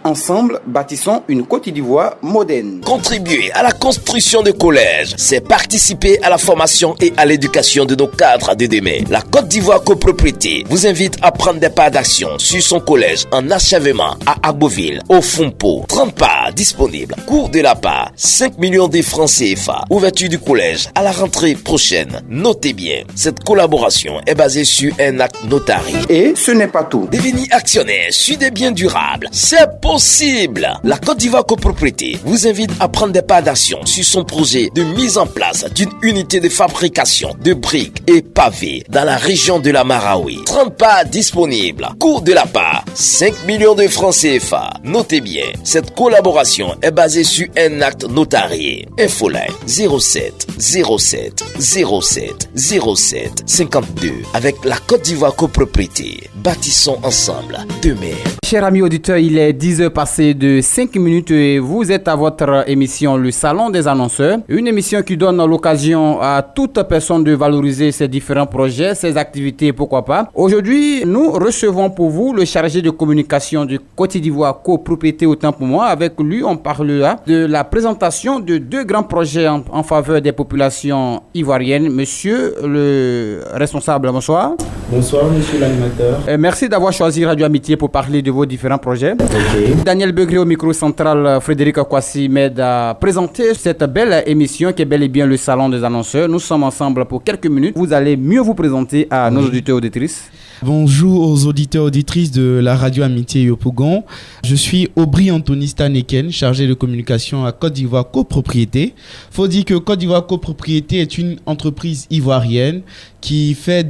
Ensemble, bâtissons une Côte d'Ivoire moderne. Contribuer à la construction de collèges, c'est participer à la formation et à l'éducation de nos cadres de demain. La Côte d'Ivoire Copropriété vous invite à prendre des parts d'action sur son collège en achèvement à Agboville, au Fumpo. 30 parts disponibles. Cours de la part, 5 millions de francs CFA. Ouverture du collège à la rentrée prochaine. Notez bien, cette collaboration est basée sur un acte notarié. Et ce n'est pas tout. Devenir actionnaire sur des biens durables, c'est possible. La Côte d'Ivoire Copropriété vous invite à prendre des parts d'action sur son projet de mise en place d'une unité de fabrication de briques et pavés dans la région de la Marawi. 30 parts disponibles. Cours de la part, 5 millions de francs CFA. Notez bien, cette collaboration est basée sur un acte notarié. Infoline 07 07 07 07 52. Avec la Côte d'Ivoire Copropriété, bâtissons ensemble demain. Chers amis auditeurs, il est 10 heures passées de 5 minutes et vous êtes à votre émission Le Salon des Annonceurs. Une émission qui donne l'occasion à toute personne de valoriser ses différents projets, ses activités, pourquoi pas. Aujourd'hui, nous recevons pour vous le chargé de communication de Côte d'Ivoire Copropriété, autant pour moi. Avec lui, on parlera de la présentation de 2 grands projets en faveur des populations ivoiriennes. Monsieur le responsable, bonsoir. Bonsoir, monsieur l'animateur. Merci d'avoir choisi Radio Amitié pour parler de vos différents projets. Okay. Daniel Begré au micro central, Frédéric Kwasi m'aide à présenter cette belle émission qui est bel et bien le Salon des Annonceurs. Nous sommes ensemble pour quelques minutes. Vous allez mieux vous présenter à nos auditeurs et auditrices. Bonjour aux auditeurs et auditrices de la radio Amitié Yopougon. Je suis Aubry Anthony Staneken, chargé de communication à Côte d'Ivoire Copropriété. Faut dire que Côte d'Ivoire Copropriété est une entreprise ivoirienne qui fait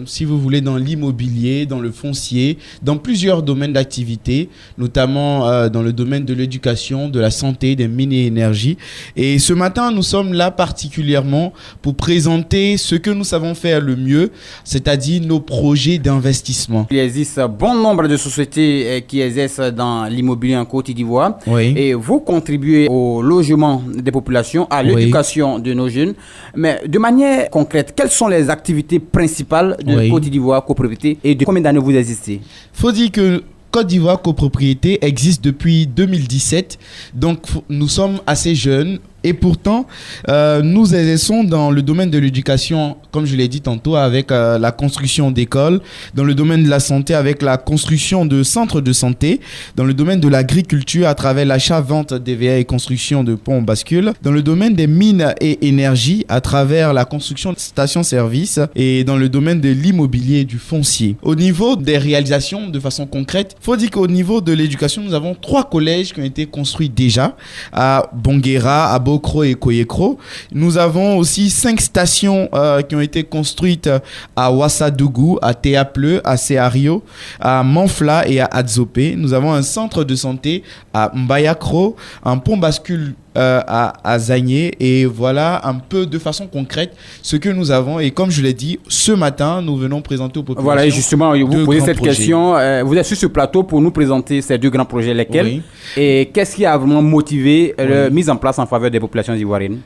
si vous voulez, dans l'immobilier, dans le foncier, dans plusieurs domaines d'activité, notamment dans le domaine de l'éducation, de la santé, des mines et énergie. Et ce matin, nous sommes là particulièrement pour présenter ce que nous savons faire le mieux, c'est-à-dire nos projets d'investissement. Il existe bon nombre de sociétés qui exercent dans l'immobilier en Côte d'Ivoire. Oui. Et vous contribuez au logement des populations, à l'éducation de nos jeunes. Mais de manière concrète, quelles sont les activités principales de Côte d'Ivoire Copropriété et de combien d'années vous existez? Faut dire que Côte d'Ivoire Copropriété existe depuis 2017, donc nous sommes assez jeunes. Et pourtant, nous exerçons dans le domaine de l'éducation, comme je l'ai dit tantôt, avec la construction d'écoles, dans le domaine de la santé, avec la construction de centres de santé, dans le domaine de l'agriculture, à travers l'achat-vente d'EVA et construction de ponts bascules, dans le domaine des mines et énergie, à travers la construction de stations-service, et dans le domaine de l'immobilier et du foncier. Au niveau des réalisations, de façon concrète, il faut dire qu'au niveau de l'éducation, nous avons 3 collèges qui ont été construits déjà, à Bonguera, à Bokro et Koyekro. Nous avons aussi 5 stations qui ont été construites à Ouassadougou, à Théapleu, à Seario, à Manfla et à Adzopé. Nous avons un centre de santé à Mbayakro, un pont bascule à Zagné, et voilà un peu de façon concrète ce que nous avons. Et comme je l'ai dit, ce matin, nous venons présenter aux populations. Voilà, justement, vous posez cette question. Vous êtes sur ce plateau pour nous présenter ces 2 grands projets, lesquels et qu'est-ce qui a vraiment motivé la mise en place en faveur des populations ivoiriennes?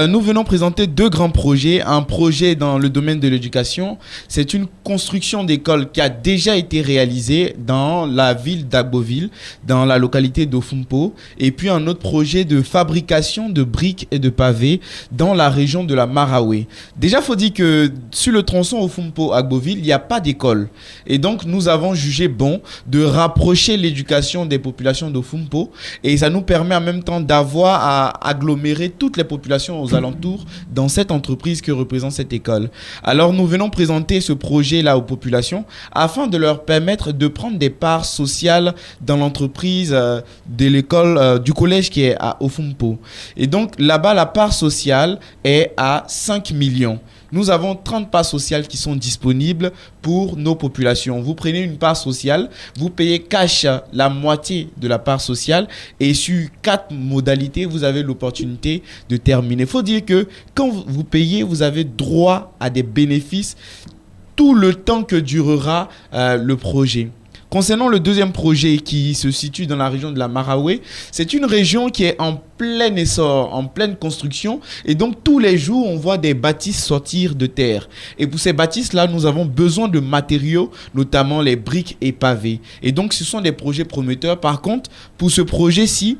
Nous venons présenter 2 grands projets. Un projet dans le domaine de l'éducation, c'est une construction d'école qui a déjà été réalisée dans la ville d'Agboville, dans la localité d'Ofumpo. Et puis un autre projet de fabrication de briques et de pavés dans la région de la Marawi. Déjà, il faut dire que sur le tronçon Ofumpo-Agboville, il n'y a pas d'école. Et donc, nous avons jugé bon de rapprocher l'éducation des populations d'Ofumpo. Et ça nous permet en même temps d'avoir à agglomérer toutes les populations aux alentours dans cette entreprise que représente cette école. Alors nous venons présenter ce projet-là aux populations afin de leur permettre de prendre des parts sociales dans l'entreprise de l'école, du collège qui est à Ofumpo. Et donc là-bas, la part sociale est à 5 millions. Nous avons 30 parts sociales qui sont disponibles pour nos populations. Vous prenez une part sociale, vous payez cash la moitié de la part sociale et sur 4 modalités, vous avez l'opportunité de terminer. Il faut dire que quand vous payez, vous avez droit à des bénéfices tout le temps que durera le projet. Concernant le deuxième projet qui se situe dans la région de la Maraoué, c'est une région qui est en plein essor, en pleine construction. Et donc, tous les jours, on voit des bâtisses sortir de terre. Et pour ces bâtisses-là, nous avons besoin de matériaux, notamment les briques et pavés. Et donc, ce sont des projets prometteurs. Par contre, pour ce projet-ci,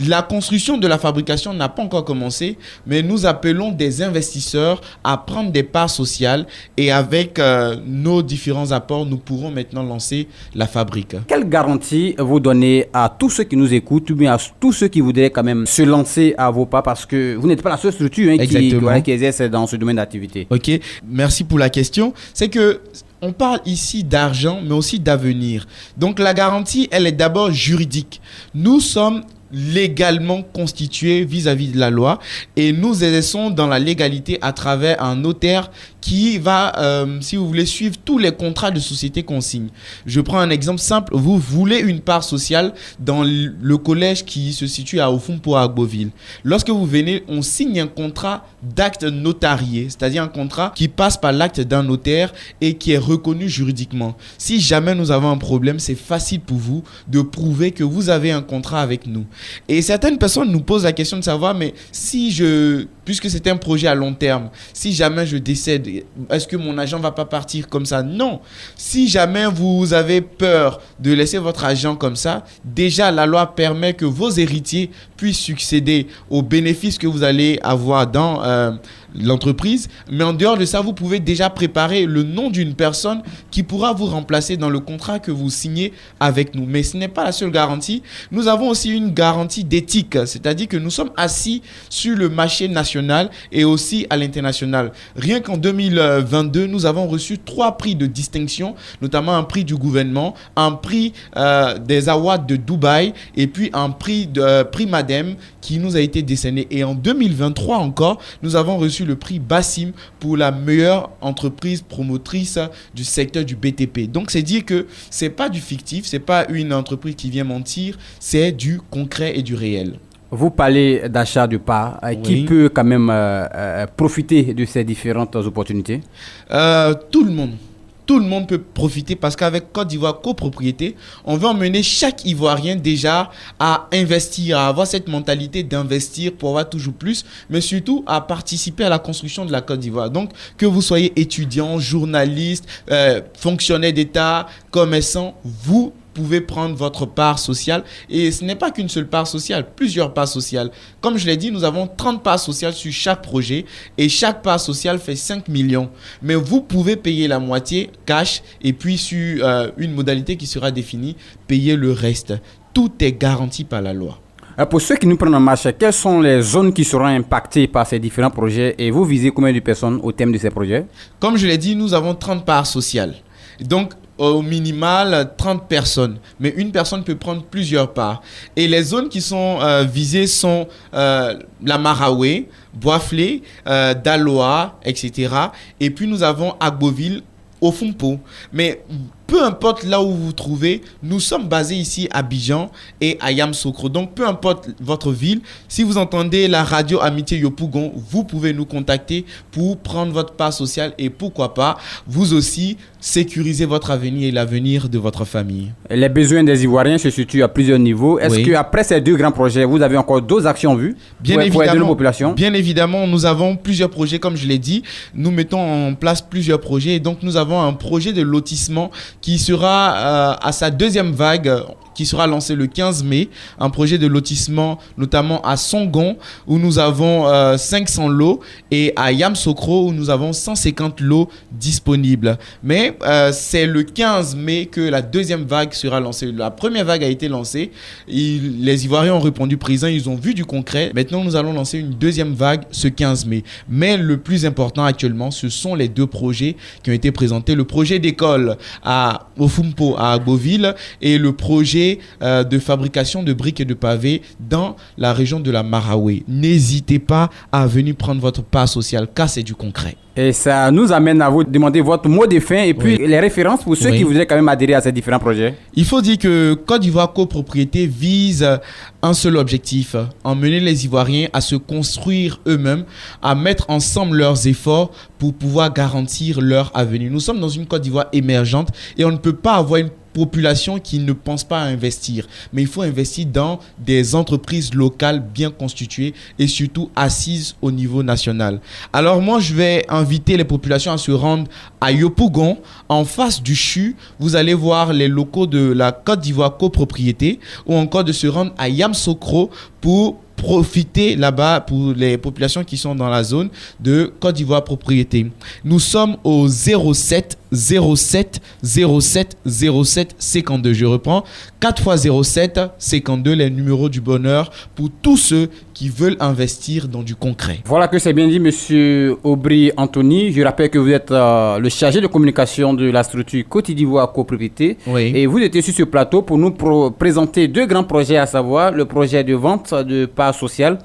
la construction de la fabrication n'a pas encore commencé, mais nous appelons des investisseurs à prendre des parts sociales et avec nos différents apports, nous pourrons maintenant lancer la fabrique. Quelle garantie vous donnez à tous ceux qui nous écoutent ou bien à tous ceux qui voudraient quand même se lancer à vos pas parce que vous n'êtes pas la seule structure qui exerce dans ce domaine d'activité? Ok, merci pour la question. C'est que on parle ici d'argent, mais aussi d'avenir. Donc la garantie, elle est d'abord juridique. Nous sommes légalement constitués vis-à-vis de la loi et nous exerçons dans la légalité à travers un notaire qui va, si vous voulez, suivre tous les contrats de société qu'on signe. Je prends un exemple simple. Vous voulez une part sociale dans le collège qui se situe à Ofumpo à Agboville. Lorsque vous venez, on signe un contrat d'acte notarié, c'est-à-dire un contrat qui passe par l'acte d'un notaire et qui est reconnu juridiquement. Si jamais nous avons un problème, c'est facile pour vous de prouver que vous avez un contrat avec nous. Et certaines personnes nous posent la question de savoir, mais puisque c'est un projet à long terme, si jamais je décède, est-ce que mon agent ne va pas partir comme ça? Non. Si jamais vous avez peur de laisser votre agent comme ça, déjà la loi permet que vos héritiers puissent succéder aux bénéfices que vous allez avoir dans l'entreprise. Mais en dehors de ça, vous pouvez déjà préparer le nom d'une personne qui pourra vous remplacer dans le contrat que vous signez avec nous. Mais ce n'est pas la seule garantie. Nous avons aussi une garantie d'éthique, c'est-à-dire que nous sommes assis sur le marché national et aussi à l'international. Rien qu'en 2022, nous avons reçu 3 prix de distinction, notamment un prix du gouvernement, un prix des awards de Dubaï et puis un prix de prix Madem qui nous a été décerné. Et en 2023 encore, nous avons reçu le prix Bassim pour la meilleure entreprise promotrice du secteur du BTP. Donc, c'est dire que c'est pas du fictif, c'est pas une entreprise qui vient mentir, c'est du concret et du réel. Vous parlez d'achat de parts. Qui peut quand même profiter de ces différentes opportunités? Tout le monde. Tout le monde peut profiter parce qu'avec Côte d'Ivoire copropriété, on veut emmener chaque Ivoirien déjà à investir, à avoir cette mentalité d'investir pour avoir toujours plus, mais surtout à participer à la construction de la Côte d'Ivoire. Donc, que vous soyez étudiant, journaliste, fonctionnaire d'État, commerçant, vous pouvez prendre votre part sociale et ce n'est pas qu'une seule part sociale, plusieurs parts sociales. Comme je l'ai dit, nous avons 30 parts sociales sur chaque projet et chaque part sociale fait 5 millions. Mais vous pouvez payer la moitié cash et puis sur une modalité qui sera définie, payer le reste. Tout est garanti par la loi. Pour ceux qui nous prennent en marche, quelles sont les zones qui seront impactées par ces différents projets et vous visez combien de personnes au thème de ces projets? Comme je l'ai dit, nous avons 30 parts sociales. Donc, au minimal 30 personnes, mais une personne peut prendre plusieurs parts. Et les zones qui sont visées sont la Maraoué, Boisflé, Daloa, etc. Et puis nous avons Agboville, Ofumpo. Mais peu importe là où vous vous trouvez, nous sommes basés ici à Abidjan et à Yamoussoukro. Donc, peu importe votre ville, si vous entendez la radio Amitié Yopougon, vous pouvez nous contacter pour prendre votre part sociale et pourquoi pas, vous aussi, sécuriser votre avenir et l'avenir de votre famille. Les besoins des Ivoiriens se situent à plusieurs niveaux. Est-ce qu'après ces 2 grands projets, vous avez encore d'autres actions en vue pour aider nos populations? Bien évidemment, nous avons plusieurs projets, comme je l'ai dit. Nous mettons en place plusieurs projets et donc nous avons un projet de lotissement qui sera à sa 2e vague, qui sera lancé le 15 mai, un projet de lotissement notamment à Songon où nous avons 500 lots et à Yamoussoukro où nous avons 150 lots disponibles. Mais c'est le 15 mai que la 2e vague sera lancée. La première vague a été lancée, les Ivoiriens ont répondu présent, ils ont vu du concret. Maintenant, nous allons lancer une 2e vague ce 15 mai. Mais le plus important actuellement, ce sont les 2 projets qui ont été présentés. Le projet d'école à Ofumpo, à Agboville et le projet de fabrication de briques et de pavés dans la région de la Maraoué. N'hésitez pas à venir prendre votre part sociale car c'est du concret. Et ça nous amène à vous demander votre mot de fin et puis les références pour ceux qui voudraient quand même adhérer à ces différents projets. Il faut dire que Côte d'Ivoire copropriété vise un seul objectif, emmener les Ivoiriens à se construire eux-mêmes, à mettre ensemble leurs efforts pour pouvoir garantir leur avenir. Nous sommes dans une Côte d'Ivoire émergente et on ne peut pas avoir une population qui ne pense pas à investir. Mais il faut investir dans des entreprises locales bien constituées et surtout assises au niveau national. Alors moi, je vais inviter les populations à se rendre à Yopougon. En face du CHU, vous allez voir les locaux de la Côte d'Ivoire copropriété, ou encore de se rendre à Yamsokro pour profiter là-bas pour les populations qui sont dans la zone de Côte d'Ivoire propriété. Nous sommes au 07 07 07 07 52. Je reprends 4 fois 07 52, les numéros du bonheur pour tous ceux qui veulent investir dans du concret. Voilà que c'est bien dit, Monsieur Aubry Anthony. Je rappelle que vous êtes le chargé de communication de la structure Côte d'Ivoire copropriété. Oui. Et vous étiez sur ce plateau pour nous présenter deux grands projets, à savoir le projet de vente de parts sociales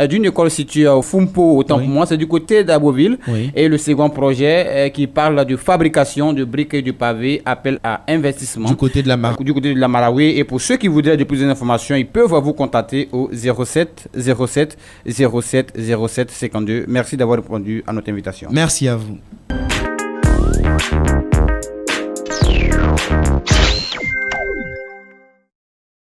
d'une école située au Fumpo, autant pour moi, c'est du côté d'Aboville. Oui. Et le second projet qui parle de fabrication de briques et de pavés, appel à investissement. Du côté de la Marawi. Et pour ceux qui voudraient de plus d'informations, ils peuvent vous contacter au 07 07 07 07 52. Merci d'avoir répondu à notre invitation. Merci à vous.